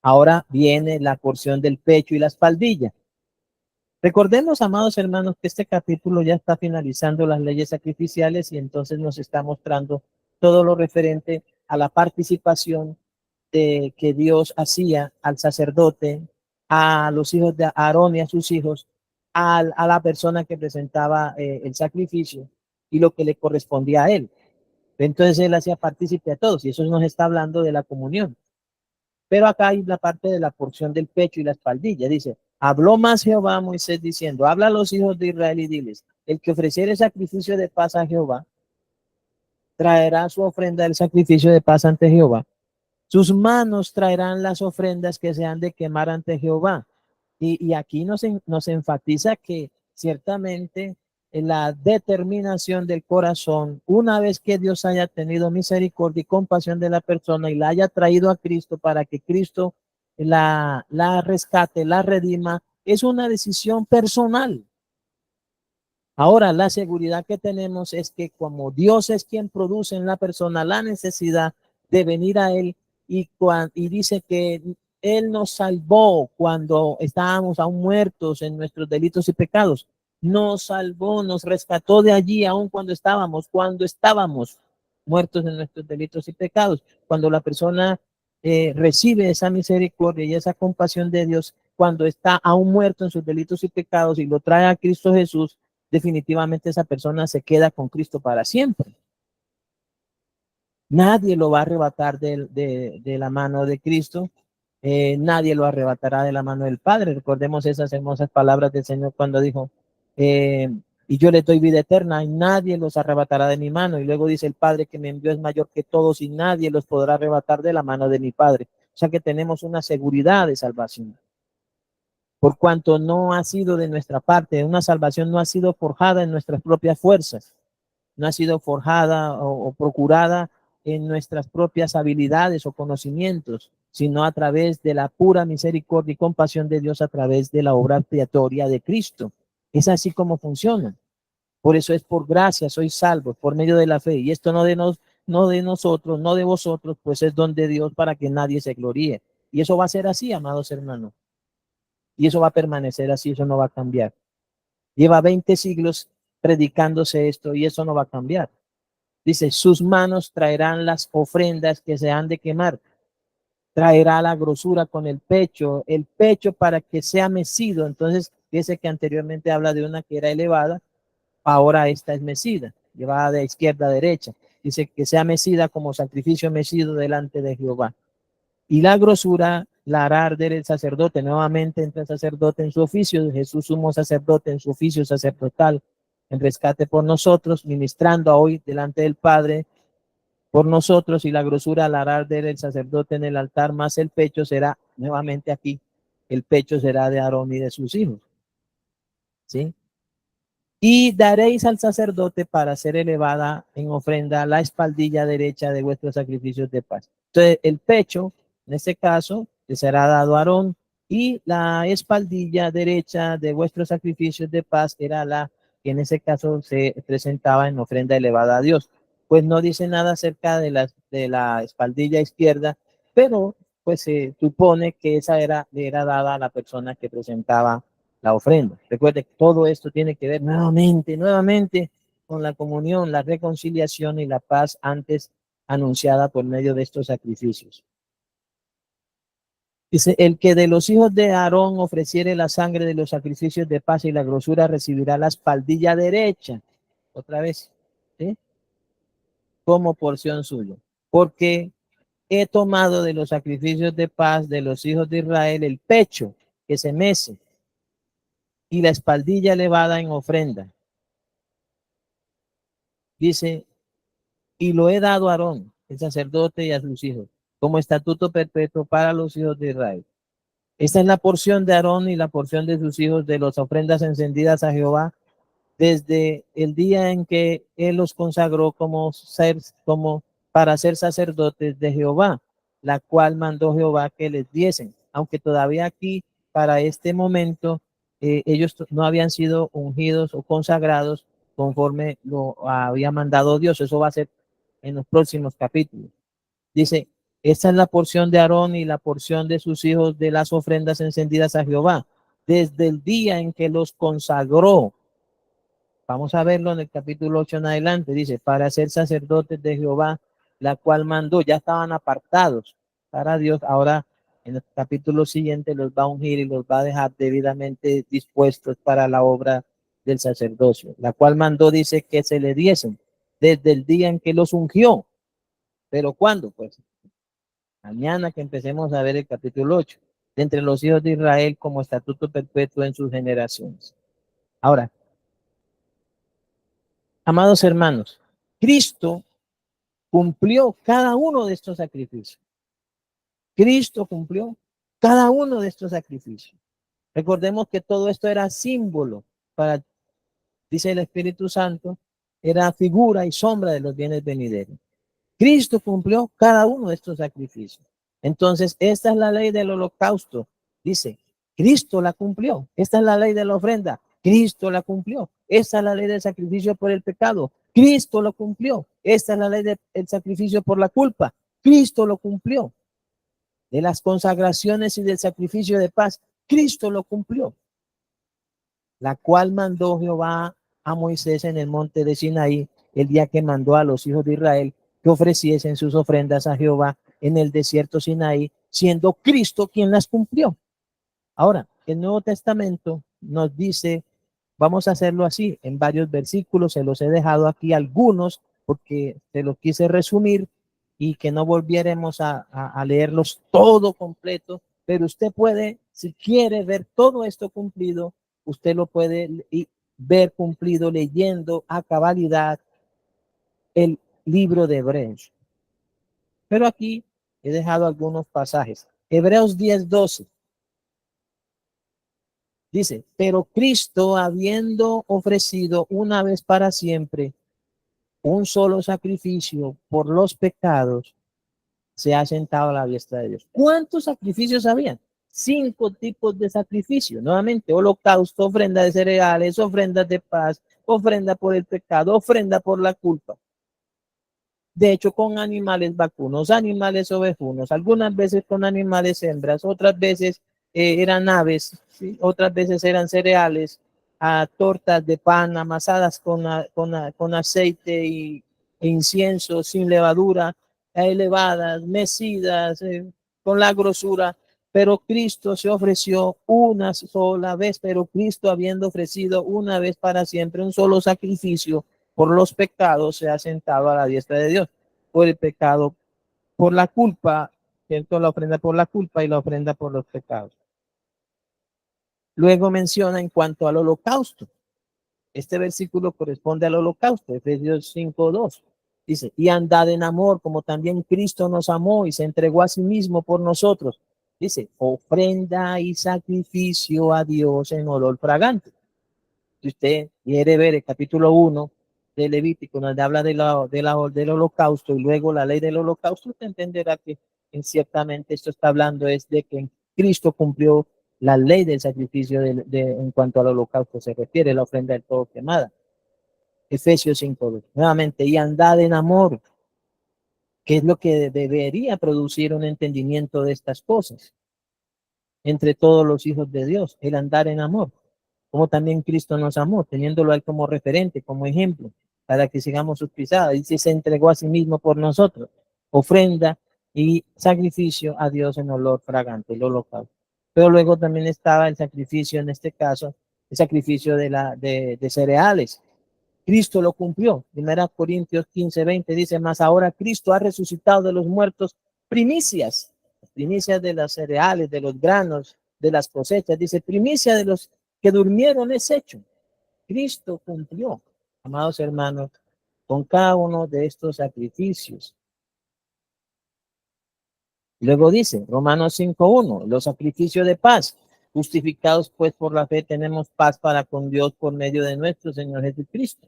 Ahora viene la porción del pecho y la espaldilla. Recordemos, amados hermanos, que este capítulo ya está finalizando las leyes sacrificiales y entonces nos está mostrando todo lo referente a la participación de que Dios hacía al sacerdote, a los hijos de Aarón y a sus hijos, a la persona que presentaba el sacrificio y lo que le correspondía a él. Entonces él hacía partícipe a todos y eso nos está hablando de la comunión. Pero acá hay la parte de la porción del pecho y la espaldilla. Dice, habló más Jehová a Moisés diciendo, habla a los hijos de Israel y diles, el que ofreciere sacrificio de paz a Jehová, traerá su ofrenda del sacrificio de paz ante Jehová. Sus manos traerán las ofrendas que se han de quemar ante Jehová. Y aquí nos enfatiza que ciertamente la determinación del corazón, una vez que Dios haya tenido misericordia y compasión de la persona y la haya traído a Cristo para que Cristo la rescate, la redima, es una decisión personal. Ahora, la seguridad que tenemos es que como Dios es quien produce en la persona la necesidad de venir a Él y dice que Él nos salvó cuando estábamos aún muertos en nuestros delitos y pecados. Nos salvó, nos rescató de allí aún cuando estábamos muertos en nuestros delitos y pecados. Cuando la persona recibe esa misericordia y esa compasión de Dios, cuando está aún muerto en sus delitos y pecados y lo trae a Cristo Jesús, definitivamente esa persona se queda con Cristo para siempre. Nadie lo va a arrebatar de la mano de Cristo. Nadie lo arrebatará de la mano del Padre. Recordemos esas hermosas palabras del Señor cuando dijo, y yo le doy vida eterna y nadie los arrebatará de mi mano. Y luego dice, el Padre que me envió es mayor que todos y nadie los podrá arrebatar de la mano de mi Padre. O sea que tenemos una seguridad de salvación. Por cuanto no ha sido de nuestra parte, una salvación no ha sido forjada en nuestras propias fuerzas, no ha sido forjada o procurada en nuestras propias habilidades o conocimientos, sino a través de la pura misericordia y compasión de Dios a través de la obra expiatoria de Cristo. Es así como funciona. Por eso es por gracia, soy salvo, por medio de la fe. Y esto no de nosotros, no de vosotros, pues es don de Dios para que nadie se gloríe. Y eso va a ser así, amados hermanos. Y eso va a permanecer así, eso no va a cambiar. Lleva 20 siglos predicándose esto y eso no va a cambiar. Dice, sus manos traerán las ofrendas que se han de quemar. Traerá la grosura con el pecho para que sea mecido. Entonces, dice que anteriormente habla de una que era elevada, ahora esta es mecida, llevada de izquierda a derecha. Dice que sea mecida como sacrificio mecido delante de Jehová. Y la grosura la hará arder el sacerdote. Nuevamente entra el sacerdote en su oficio, Jesús sumo sacerdote en su oficio sacerdotal, en rescate por nosotros, ministrando hoy delante del Padre por nosotros, y la grosura la hará arder el sacerdote en el altar, más el pecho será, nuevamente aquí, el pecho será de Aarón y de sus hijos. ¿Sí? Y daréis al sacerdote para ser elevada en ofrenda la espaldilla derecha de vuestros sacrificios de paz. Entonces, el pecho, en este caso, le será dado a Aarón, y la espaldilla derecha de vuestros sacrificios de paz era la que en ese caso se presentaba en ofrenda elevada a Dios. Pues no dice nada acerca de la espaldilla izquierda, pero pues se supone que esa le era dada a la persona que presentaba la ofrenda. Recuerde que todo esto tiene que ver nuevamente con la comunión, la reconciliación y la paz antes anunciada por medio de estos sacrificios. Dice, el que de los hijos de Aarón ofreciere la sangre de los sacrificios de paz y la grosura recibirá la espaldilla derecha, otra vez, ¿sí? Como porción suya. Porque he tomado de los sacrificios de paz de los hijos de Israel el pecho que se mece y la espaldilla elevada en ofrenda. Dice, y lo he dado a Aarón, el sacerdote, y a sus hijos, como estatuto perpetuo para los hijos de Israel. Esta es la porción de Aarón y la porción de sus hijos de las ofrendas encendidas a Jehová desde el día en que él los consagró como para ser sacerdotes de Jehová, la cual mandó Jehová que les diesen, aunque todavía aquí para este momento ellos no habían sido ungidos o consagrados conforme lo había mandado Dios. Eso va a ser en los próximos capítulos. Dice, esta es la porción de Aarón y la porción de sus hijos de las ofrendas encendidas a Jehová, desde el día en que los consagró. Vamos a verlo en el capítulo 8 en adelante. Dice, para ser sacerdotes de Jehová la cual mandó, ya estaban apartados para Dios, ahora en el capítulo siguiente los va a ungir y los va a dejar debidamente dispuestos para la obra del sacerdocio, la cual mandó, dice, que se le diesen desde el día en que los ungió. ¿Pero cuándo? Pues mañana que empecemos a ver el capítulo 8, de entre los hijos de Israel como estatuto perpetuo en sus generaciones. Ahora, amados hermanos, Cristo cumplió cada uno de estos sacrificios. Cristo cumplió cada uno de estos sacrificios. Recordemos que todo esto era símbolo para, dice el Espíritu Santo, era figura y sombra de los bienes venideros. Cristo cumplió cada uno de estos sacrificios. Entonces, esta es la ley del holocausto. Dice, Cristo la cumplió. Esta es la ley de la ofrenda. Cristo la cumplió. Esta es la ley del sacrificio por el pecado. Cristo lo cumplió. Esta es la ley del sacrificio por la culpa. Cristo lo cumplió. De las consagraciones y del sacrificio de paz, Cristo lo cumplió. La cual mandó Jehová a Moisés en el monte de Sinaí, el día que mandó a los hijos de Israel que ofreciesen sus ofrendas a Jehová en el desierto Sinaí, siendo Cristo quien las cumplió. Ahora, el Nuevo Testamento nos dice, vamos a hacerlo así, en varios versículos, se los he dejado aquí algunos, porque se los quise resumir y que no volviéramos a leerlos todo completo, pero usted puede, si quiere ver todo esto cumplido, usted lo puede ver cumplido leyendo a cabalidad el libro de Hebreos. Pero aquí he dejado algunos pasajes. Hebreos 10:12 dice, pero Cristo, habiendo ofrecido una vez para siempre un solo sacrificio por los pecados, se ha sentado a la diestra de Dios. ¿Cuántos sacrificios habían? 5 tipos de sacrificios. Nuevamente, holocausto, ofrenda de cereales, ofrendas de paz, ofrenda por el pecado, ofrenda por la culpa. De hecho, con animales vacunos, animales ovejunos, algunas veces con animales hembras, otras veces eran aves, ¿sí? Otras veces eran cereales, tortas de pan amasadas con aceite e incienso, sin levadura, elevadas, mecidas, con la grosura. Pero Cristo se ofreció una sola vez, pero Cristo habiendo ofrecido una vez para siempre un solo sacrificio por los pecados, se ha sentado a la diestra de Dios. Por el pecado, por la culpa, ¿cierto? La ofrenda por la culpa y la ofrenda por los pecados. Luego menciona en cuanto al holocausto. Este versículo corresponde al holocausto, Efesios 5:2. Dice, y andad en amor, como también Cristo nos amó y se entregó a sí mismo por nosotros. Dice, ofrenda y sacrificio a Dios en olor fragante. Si usted quiere ver el capítulo 1 de Levítico, donde habla del holocausto y luego la ley del holocausto, usted entenderá que ciertamente esto está hablando es de que Cristo cumplió la ley del sacrificio en cuanto al holocausto se refiere, la ofrenda del todo quemada. Efesios 5:2. Nuevamente, y andad en amor, que es lo que debería producir un entendimiento de estas cosas entre todos los hijos de Dios, el andar en amor, como también Cristo nos amó, teniéndolo a él como referente, como ejemplo, para que sigamos sus pisadas. Y se entregó a sí mismo por nosotros, ofrenda y sacrificio a Dios en olor fragante, el holocausto. Pero luego también estaba el sacrificio, en este caso, el sacrificio de cereales. Cristo lo cumplió. 1 Corintios 15:20 dice, mas ahora Cristo ha resucitado de los muertos primicias de las cereales, de los granos, de las cosechas. Dice, primicia de los que durmieron es hecho. Cristo cumplió, amados hermanos, con cada uno de estos sacrificios. Luego dice, Romanos 5:1, los sacrificios de paz. Justificados pues por la fe tenemos paz para con Dios por medio de nuestro Señor Jesucristo.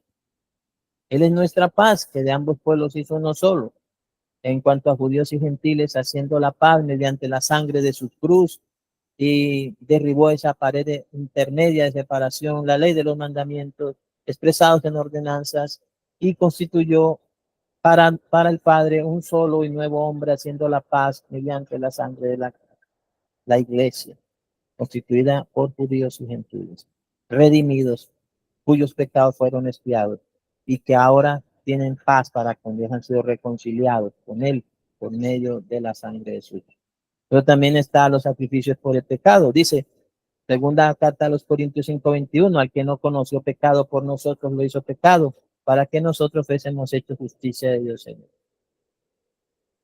Él es nuestra paz, que de ambos pueblos hizo uno solo. En cuanto a judíos y gentiles, haciendo la paz mediante la sangre de su cruz, y derribó esa pared intermedia de separación, la ley de los mandamientos expresados en ordenanzas, y constituyó para el Padre un solo y nuevo hombre, haciendo la paz mediante la sangre de la iglesia, constituida por judíos y gentiles, redimidos, cuyos pecados fueron expiados, y que ahora tienen paz para con Dios, han sido reconciliados con Él por medio de la sangre de Jesús. Pero también está los sacrificios por el pecado. Dice, segunda carta a los Corintios 5:21, al que no conoció pecado por nosotros lo hizo pecado, para que nosotros fuésemos hechos justicia de Dios en él.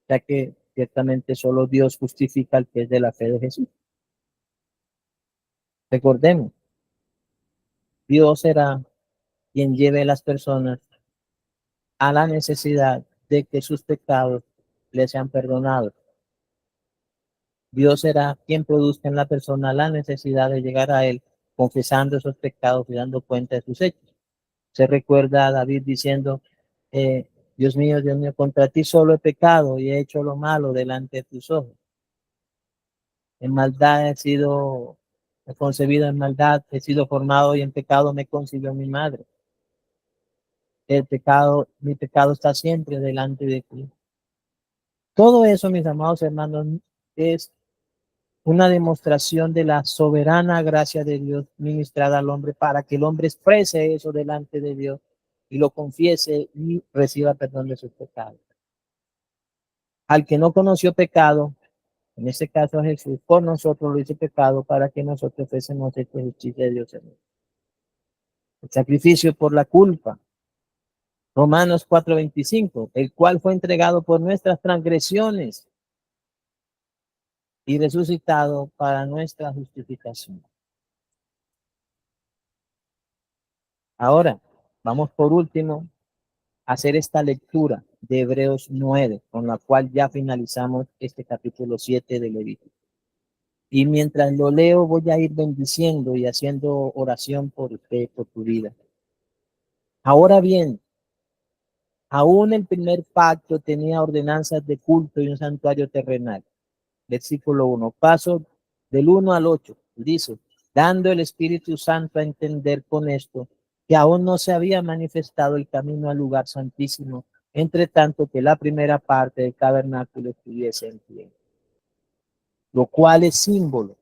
Ya que ciertamente solo Dios justifica al que es de la fe de Jesús. Recordemos, Dios será quien lleve a las personas a la necesidad de que sus pecados les sean perdonados. Dios será quien produzca en la persona la necesidad de llegar a Él confesando esos pecados y dando cuenta de sus hechos. Se recuerda a David diciendo, Dios mío, contra ti solo he pecado y he hecho lo malo delante de tus ojos. En maldad he sido concebido, en maldad he sido formado y en pecado me concibió mi madre. El pecado, mi pecado está siempre delante de ti. Todo eso, mis amados hermanos, es una demostración de la soberana gracia de Dios ministrada al hombre para que el hombre exprese eso delante de Dios y lo confiese y reciba perdón de sus pecados. Al que no conoció pecado, en este caso a Jesús, por nosotros lo hizo pecado para que nosotros fuésemos hechos justicia de Dios. El sacrificio por la culpa. Romanos 4:25, el cual fue entregado por nuestras transgresiones y resucitado para nuestra justificación. Ahora, vamos por último a hacer esta lectura de Hebreos 9, con la cual ya finalizamos este capítulo 7 de Levítico. Y mientras lo leo, voy a ir bendiciendo y haciendo oración por usted, por tu vida. Ahora bien, aún el primer pacto tenía ordenanzas de culto y un santuario terrenal. Versículo 1. Paso del 1 al 8. Dice, dando el Espíritu Santo a entender con esto, que aún no se había manifestado el camino al lugar santísimo, entre tanto que la primera parte del tabernáculo estuviese en pie. Lo cual es símbolo.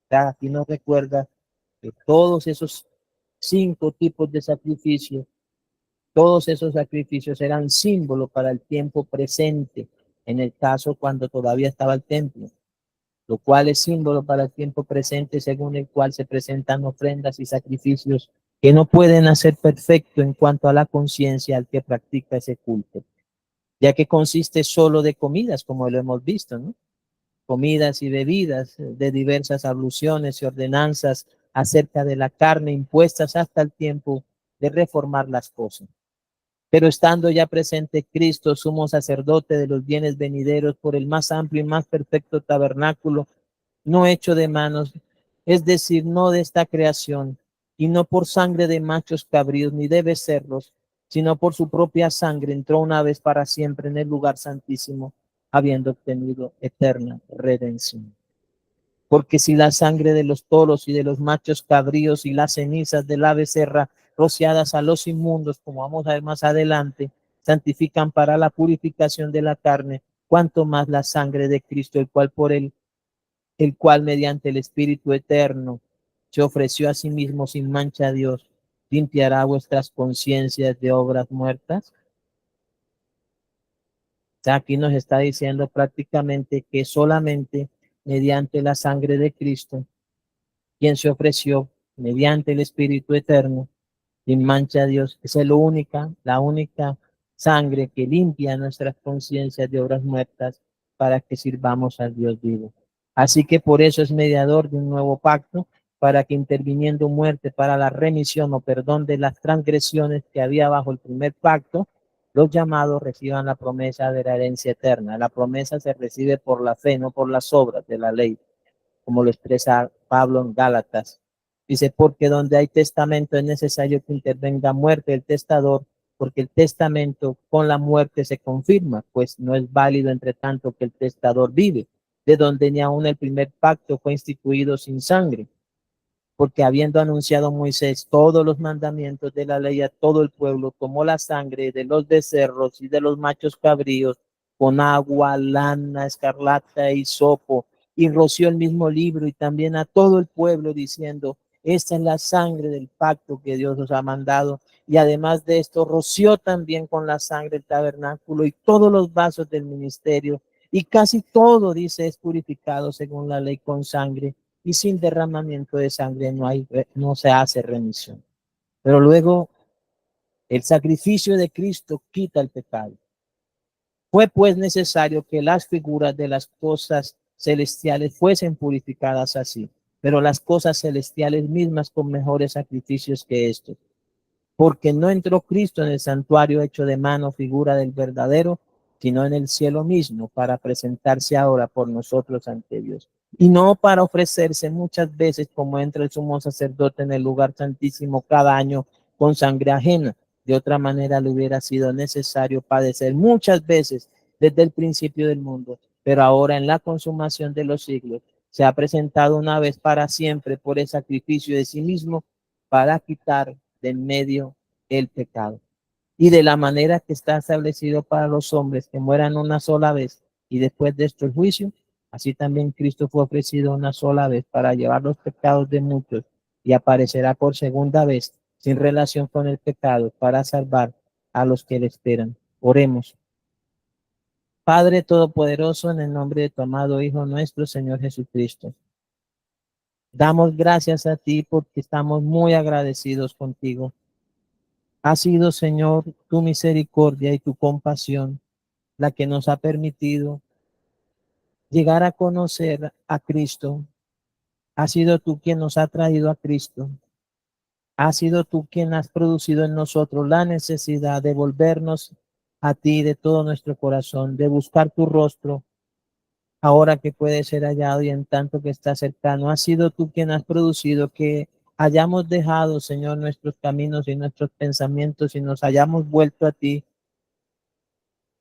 Aquí nos recuerda que todos esos 5 tipos de sacrificios, todos esos sacrificios eran símbolo para el tiempo presente, en el caso cuando todavía estaba el templo, lo cual es símbolo para el tiempo presente, según el cual se presentan ofrendas y sacrificios que no pueden hacer perfecto en cuanto a la conciencia al que practica ese culto, ya que consiste solo de comidas, como lo hemos visto, ¿no? Comidas y bebidas de diversas alusiones y ordenanzas acerca de la carne impuestas hasta el tiempo de reformar las cosas. Pero estando ya presente Cristo, sumo sacerdote de los bienes venideros por el más amplio y más perfecto tabernáculo, no hecho de manos, es decir, no de esta creación, y no por sangre de machos cabríos ni de becerros, sino por su propia sangre entró una vez para siempre en el lugar santísimo, habiendo obtenido eterna redención. Porque si la sangre de los toros y de los machos cabríos y las cenizas de la becerra rociadas a los inmundos, como vamos a ver más adelante, santifican para la purificación de la carne, cuanto más la sangre de Cristo, el cual mediante el Espíritu eterno se ofreció a sí mismo sin mancha a Dios, limpiará vuestras conciencias de obras muertas. O sea, aquí nos está diciendo prácticamente que solamente mediante la sangre de Cristo, quien se ofreció mediante el Espíritu eterno, sin mancha a Dios, es la única sangre que limpia nuestras conciencias de obras muertas para que sirvamos al Dios vivo. Así que por eso es mediador de un nuevo pacto, para que interviniendo muerte para la remisión o perdón de las transgresiones que había bajo el primer pacto, los llamados reciban la promesa de la herencia eterna. La promesa se recibe por la fe, no por las obras de la ley, como lo expresa Pablo en Gálatas. Dice, porque donde hay testamento es necesario que intervenga muerte del testador, porque el testamento con la muerte se confirma, pues no es válido entre tanto que el testador vive, de donde ni aun el primer pacto fue instituido sin sangre. Porque habiendo anunciado Moisés todos los mandamientos de la ley a todo el pueblo, tomó la sangre de los becerros y de los machos cabríos con agua, lana, escarlata y hisopo, y roció el mismo libro y también a todo el pueblo, diciendo, Esta es la sangre del pacto que Dios os ha mandado. Y además de esto, roció también con la sangre el tabernáculo y todos los vasos del ministerio. Y casi todo, dice, es purificado según la ley con sangre. Y sin derramamiento de sangre no se hace remisión. Pero luego el sacrificio de Cristo quita el pecado. Fue pues necesario que las figuras de las cosas celestiales fuesen purificadas así, pero las cosas celestiales mismas con mejores sacrificios que estos. Porque no entró Cristo en el santuario hecho de mano, figura del verdadero, sino en el cielo mismo, para presentarse ahora por nosotros ante Dios. Y no para ofrecerse muchas veces como entra el sumo sacerdote en el lugar santísimo cada año con sangre ajena. De otra manera le hubiera sido necesario padecer muchas veces desde el principio del mundo, pero ahora en la consumación de los siglos se ha presentado una vez para siempre por el sacrificio de sí mismo para quitar de en medio el pecado. Y de la manera que está establecido para los hombres que mueran una sola vez y después de esto el juicio, así también Cristo fue ofrecido una sola vez para llevar los pecados de muchos y aparecerá por segunda vez sin relación con el pecado para salvar a los que le esperan. Oremos. Padre Todopoderoso, en el nombre de tu amado Hijo nuestro, Señor Jesucristo. Damos gracias a ti porque estamos muy agradecidos contigo. Ha sido, Señor, tu misericordia y tu compasión la que nos ha permitido llegar a conocer a Cristo. Ha sido tú quien nos ha traído a Cristo. Ha sido tú quien has producido en nosotros la necesidad de volvernos a ti de todo nuestro corazón, de buscar tu rostro, ahora que puede ser hallado y en tanto que está cercano. Ha sido tú quien has producido que hayamos dejado, Señor, nuestros caminos y nuestros pensamientos y nos hayamos vuelto a ti,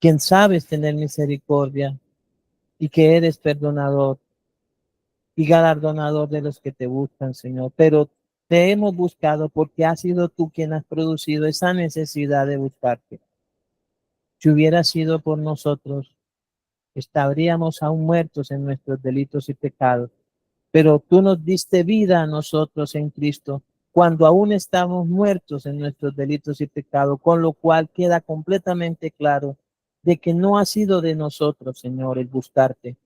quien sabes tener misericordia y que eres perdonador y galardonador de los que te buscan, Señor. Pero te hemos buscado porque has sido tú quien has producido esa necesidad de buscarte. Si hubiera sido por nosotros, estaríamos aún muertos en nuestros delitos y pecados. Pero tú nos diste vida a nosotros en Cristo cuando aún estamos muertos en nuestros delitos y pecados, con lo cual queda completamente claro de que no ha sido de nosotros, Señor, el buscarte.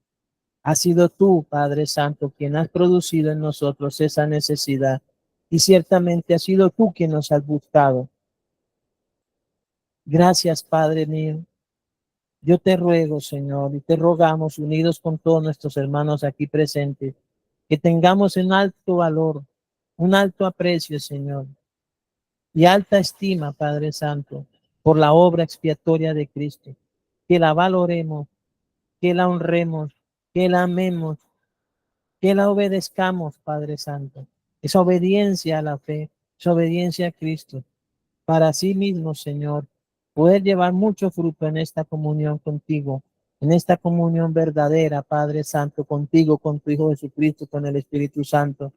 Ha sido tú, Padre Santo, quien has producido en nosotros esa necesidad y ciertamente ha sido tú quien nos has buscado. Gracias, Padre mío. Yo te ruego, Señor, y te rogamos, unidos con todos nuestros hermanos aquí presentes, que tengamos un alto valor, un alto aprecio, Señor, y alta estima, Padre Santo, por la obra expiatoria de Cristo, que la valoremos, que la honremos, que la amemos, que la obedezcamos, Padre Santo. Esa obediencia a la fe, esa obediencia a Cristo, para sí mismo, Señor, poder llevar mucho fruto en esta comunión contigo, en esta comunión verdadera, Padre Santo, contigo, con tu Hijo Jesucristo, con el Espíritu Santo,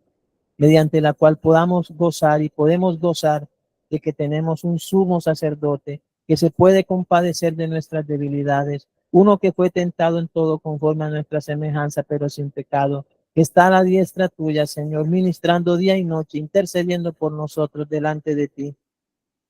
mediante la cual podamos gozar y podemos gozar de que tenemos un sumo sacerdote que se puede compadecer de nuestras debilidades, uno que fue tentado en todo conforme a nuestra semejanza, pero sin pecado, que está a la diestra tuya, Señor, ministrando día y noche, intercediendo por nosotros delante de ti,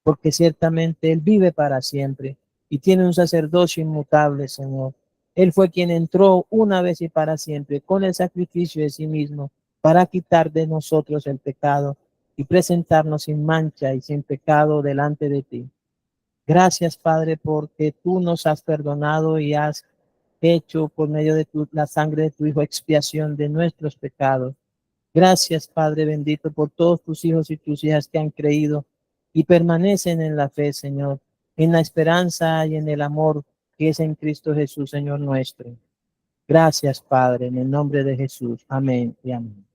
porque ciertamente Él vive para siempre y tiene un sacerdocio inmutable, Señor. Él fue quien entró una vez y para siempre con el sacrificio de sí mismo para quitar de nosotros el pecado y presentarnos sin mancha y sin pecado delante de ti. Gracias, Padre, porque tú nos has perdonado y has hecho por medio de la sangre de tu Hijo expiación de nuestros pecados. Gracias, Padre bendito, por todos tus hijos y tus hijas que han creído y permanecen en la fe, Señor, en la esperanza y en el amor que es en Cristo Jesús, Señor nuestro. Gracias, Padre, en el nombre de Jesús. Amén y amén.